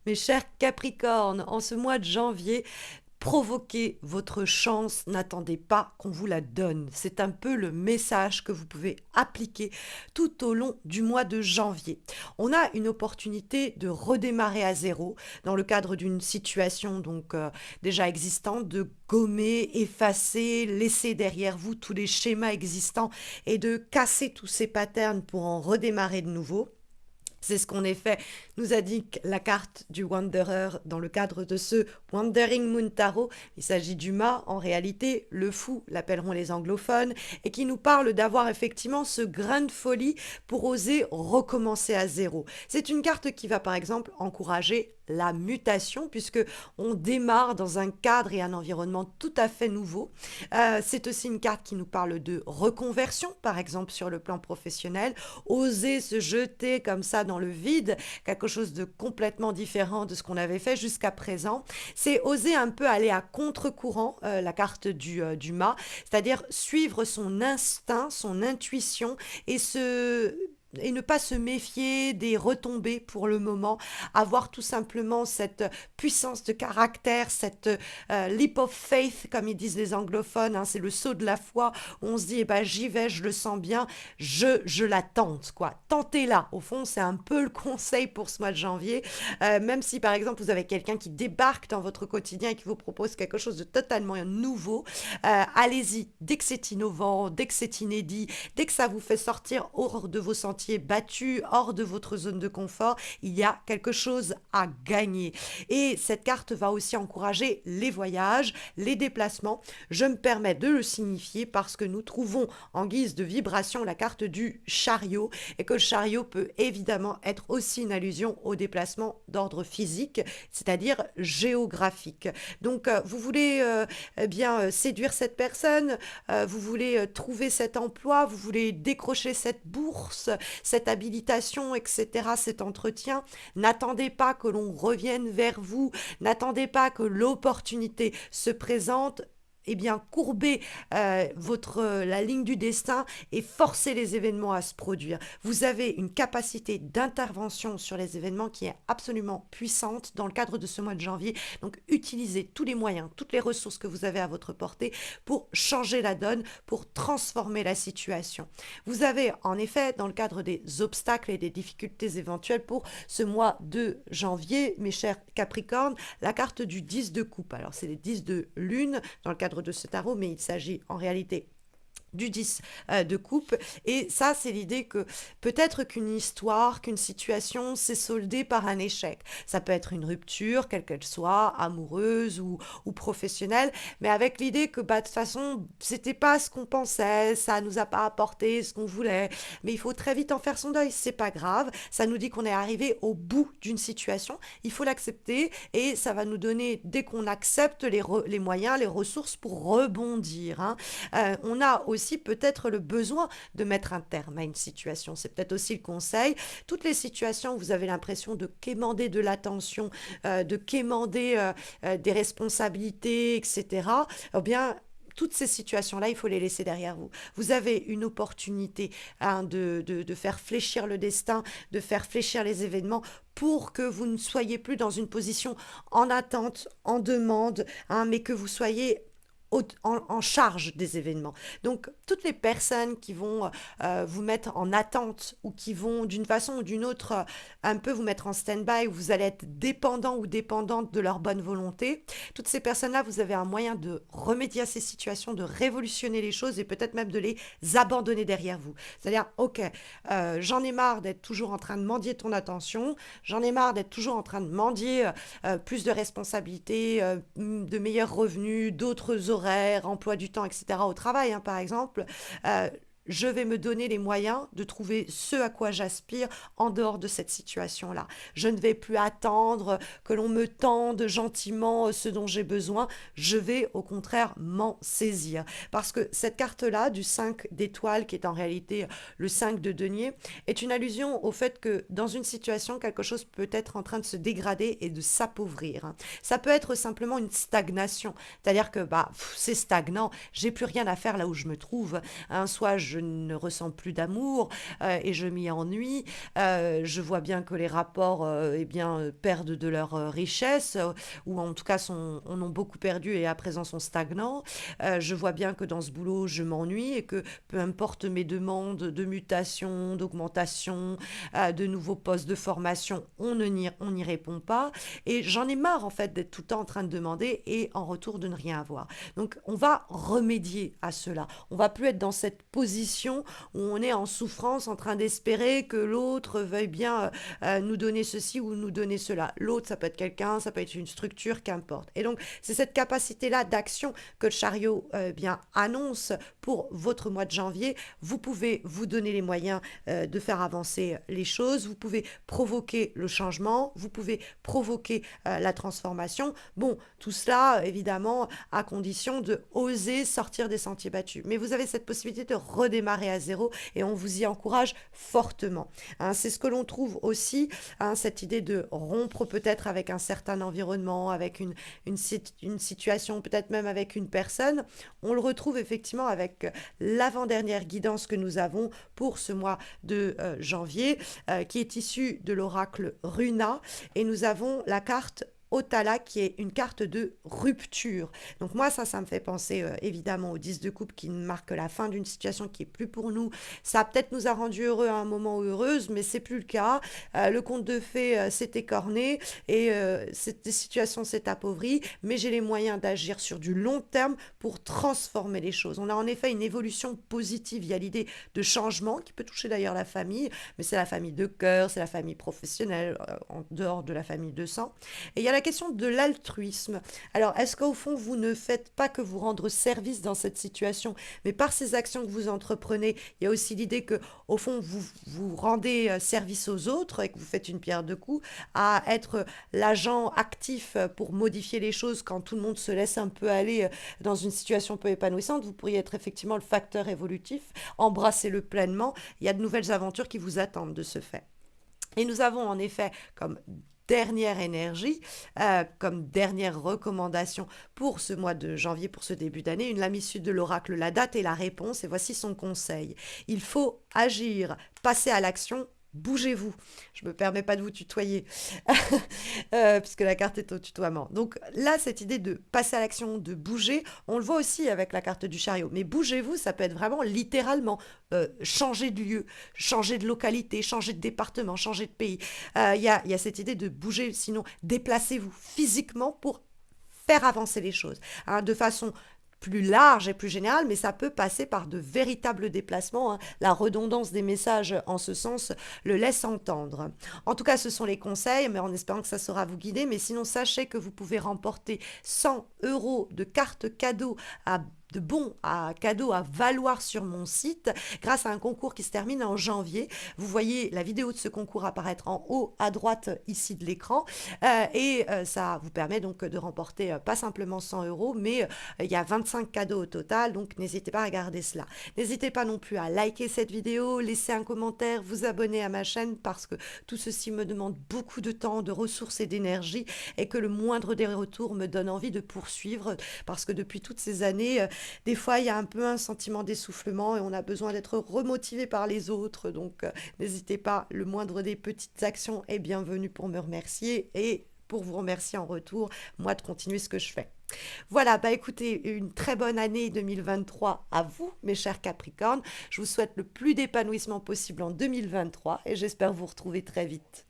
Mes chers Capricornes, en ce mois de janvier, provoquez votre chance, n'attendez pas qu'on vous la donne. C'est un peu le message que vous pouvez appliquer tout au long du mois de janvier. On a une opportunité de redémarrer à zéro dans le cadre d'une situation déjà existante, de gommer, effacer, laisser derrière vous tous les schémas existants et de casser tous ces patterns pour en redémarrer de nouveau. C'est ce qu'on fait, nous indique la carte du Wanderer dans le cadre de ce Wandering Moon Tarot. Il s'agit du mât, en réalité, le fou, l'appelleront les anglophones, et qui nous parle d'avoir effectivement ce grain de folie pour oser recommencer à zéro. C'est une carte qui va par exemple encourager la mutation puisque on démarre dans un cadre et un environnement tout à fait nouveau. C'est aussi une carte qui nous parle de reconversion, par exemple sur le plan professionnel, oser se jeter comme ça dans le vide, quelque chose de complètement différent de ce qu'on avait fait jusqu'à présent. C'est oser un peu aller à contre-courant, la carte du mât, c'est-à-dire suivre son instinct, son intuition et ne pas se méfier des retombées pour le moment, avoir tout simplement cette puissance de caractère, cette leap of faith, comme ils disent les anglophones, hein, c'est le saut de la foi, où on se dit, eh ben, j'y vais, je le sens bien, je la tente, quoi. Tentez-la, au fond, c'est un peu le conseil pour ce mois de janvier, même si par exemple vous avez quelqu'un qui débarque dans votre quotidien et qui vous propose quelque chose de totalement nouveau, allez-y, dès que c'est innovant, dès que c'est inédit, dès que ça vous fait sortir hors de vos sentiers battus, hors de votre zone de confort, il y a quelque chose à gagner. Et cette carte va aussi encourager les voyages, les déplacements. Je me permets de le signifier parce que nous trouvons en guise de vibration la carte du chariot et que le chariot peut évidemment être aussi une allusion au déplacement d'ordre physique, c'est-à-dire géographique. Donc vous voulez séduire cette personne, vous voulez trouver cet emploi, vous voulez décrocher cette bourse, cette habilitation, etc., cet entretien. N'attendez pas que l'on revienne vers vous, n'attendez pas que l'opportunité se présente. Eh bien, courbez la ligne du destin et forcez les événements à se produire. Vous avez une capacité d'intervention sur les événements qui est absolument puissante dans le cadre de ce mois de janvier. Donc, utilisez tous les moyens, toutes les ressources que vous avez à votre portée pour changer la donne, pour transformer la situation. Vous avez en effet, dans le cadre des obstacles et des difficultés éventuelles pour ce mois de janvier, mes chers Capricornes, la carte du 10 de coupe. Alors, c'est les 10 de lune dans le cadre de ce tarot, mais il s'agit en réalité du 10 de coupe. Et ça, c'est l'idée que peut-être qu'une histoire, qu'une situation s'est soldée par un échec. Ça peut être une rupture, quelle qu'elle soit, amoureuse ou professionnelle, mais avec l'idée que de toute façon, c'était pas ce qu'on pensait, ça nous a pas apporté ce qu'on voulait, mais il faut très vite en faire son deuil, c'est pas grave, ça nous dit qu'on est arrivé au bout d'une situation, il faut l'accepter et ça va nous donner, dès qu'on accepte les moyens, les ressources pour rebondir. Hein. On a aussi peut-être le besoin de mettre un terme à une situation. C'est peut-être aussi le conseil. Toutes les situations où vous avez l'impression de quémander de l'attention, de quémander des responsabilités, etc., eh bien, toutes ces situations-là, il faut les laisser derrière vous. Vous avez une opportunité de faire fléchir le destin, de faire fléchir les événements pour que vous ne soyez plus dans une position en attente, en demande, hein, mais que vous soyez en charge des événements. Donc, toutes les personnes qui vont vous mettre en attente ou qui vont d'une façon ou d'une autre un peu vous mettre en stand-by, où vous allez être dépendant ou dépendante de leur bonne volonté, toutes ces personnes-là, vous avez un moyen de remédier à ces situations, de révolutionner les choses et peut-être même de les abandonner derrière vous. C'est-à-dire, ok, j'en ai marre d'être toujours en train de mendier ton attention, j'en ai marre d'être toujours en train de mendier plus de responsabilités, de meilleurs revenus, d'autres horaires, emploi du temps, etc. au travail, hein, par exemple, je vais me donner les moyens de trouver ce à quoi j'aspire en dehors de cette situation-là. Je ne vais plus attendre que l'on me tende gentiment ce dont j'ai besoin. Je vais au contraire m'en saisir. Parce que cette carte-là, du 5 d'étoiles, qui est en réalité le 5 de denier, est une allusion au fait que dans une situation, quelque chose peut être en train de se dégrader et de s'appauvrir. Ça peut être simplement une stagnation. C'est-à-dire que c'est stagnant, j'ai plus rien à faire là où je me trouve. Hein, soit je ne ressens plus d'amour et je m'y ennuie. Je vois bien que les rapports eh bien, perdent de leur richesse ou en tout cas en ont beaucoup perdu et à présent sont stagnants. Je vois bien que dans ce boulot, je m'ennuie et que peu importe mes demandes de mutation, d'augmentation, de nouveaux postes de formation, on n'y répond pas. Et j'en ai marre en fait d'être tout le temps en train de demander et en retour de ne rien avoir. Donc on va remédier à cela. On va plus être dans cette position où on est en souffrance, en train d'espérer que l'autre veuille bien nous donner ceci ou nous donner cela. L'autre, ça peut être quelqu'un, ça peut être une structure, qu'importe. Et donc c'est cette capacité-là d'action que le chariot bien annonce pour votre mois de janvier. Vous pouvez vous donner les moyens de faire avancer les choses. Vous pouvez provoquer le changement. Vous pouvez provoquer la transformation. Bon, tout cela, évidemment, à condition de oser sortir des sentiers battus. Mais vous avez cette possibilité de redémarrer à zéro et on vous y encourage fortement. Hein, c'est ce que l'on trouve aussi, hein, cette idée de rompre peut-être avec un certain environnement, avec une situation, peut-être même avec une personne. On le retrouve effectivement avec l'avant-dernière guidance que nous avons pour ce mois de janvier, qui est issue de l'oracle Runa. Et nous avons la carte Otala qui est une carte de rupture. Donc moi ça me fait penser évidemment au 10 de coupe qui marque la fin d'une situation qui est plus pour nous. Ça peut-être nous a rendu heureux à un moment ou heureuse, mais c'est plus le cas. Le conte de fées s'est écorné et cette situation s'est appauvrie, mais j'ai les moyens d'agir sur du long terme pour transformer les choses. On a en effet une évolution positive. Il y a l'idée de changement qui peut toucher d'ailleurs la famille, mais c'est la famille de cœur, c'est la famille professionnelle en dehors de la famille de sang. Et il y a la question de l'altruisme. Alors, est-ce qu'au fond, vous ne faites pas que vous rendre service dans cette situation, mais par ces actions que vous entreprenez, il y a aussi l'idée que, au fond, vous rendez service aux autres et que vous faites une pierre deux coups à être l'agent actif pour modifier les choses quand tout le monde se laisse un peu aller dans une situation peu épanouissante. Vous pourriez être effectivement le facteur évolutif, embrassez-le pleinement. Il y a de nouvelles aventures qui vous attendent de ce fait. Et nous avons en effet comme dernière énergie, comme dernière recommandation pour ce mois de janvier, pour ce début d'année, une lame issue de l'oracle, la date et la réponse, et voici son conseil. Il faut agir, passer à l'action. Bougez-vous. Je ne me permets pas de vous tutoyer, puisque la carte est au tutoiement. Donc là, cette idée de passer à l'action, de bouger, on le voit aussi avec la carte du chariot. Mais bougez-vous, ça peut être vraiment littéralement changer de lieu, changer de localité, changer de département, changer de pays. Y a cette idée de bouger, sinon déplacez-vous physiquement pour faire avancer les choses, hein, de façon plus large et plus générale, mais ça peut passer par de véritables déplacements. Hein. La redondance des messages en ce sens le laisse entendre. En tout cas, ce sont les conseils, mais en espérant que ça saura vous guider. Mais sinon, sachez que vous pouvez remporter 100 € de cartes cadeaux de bons à cadeaux à valoir sur mon site grâce à un concours qui se termine en janvier. Vous voyez la vidéo de ce concours apparaître en haut à droite ici de l'écran et ça vous permet donc de remporter pas simplement 100 €, mais il y a 25 cadeaux au total, donc n'hésitez pas à regarder cela. N'hésitez pas non plus à liker cette vidéo, laisser un commentaire, vous abonner à ma chaîne parce que tout ceci me demande beaucoup de temps, de ressources et d'énergie et que le moindre des retours me donne envie de poursuivre parce que depuis toutes ces années, des fois, il y a un peu un sentiment d'essoufflement et on a besoin d'être remotivé par les autres. Donc, n'hésitez pas, le moindre des petites actions est bienvenu pour me remercier et pour vous remercier en retour, moi, de continuer ce que je fais. Voilà, bah écoutez, une très bonne année 2023 à vous, mes chers Capricornes. Je vous souhaite le plus d'épanouissement possible en 2023 et j'espère vous retrouver très vite.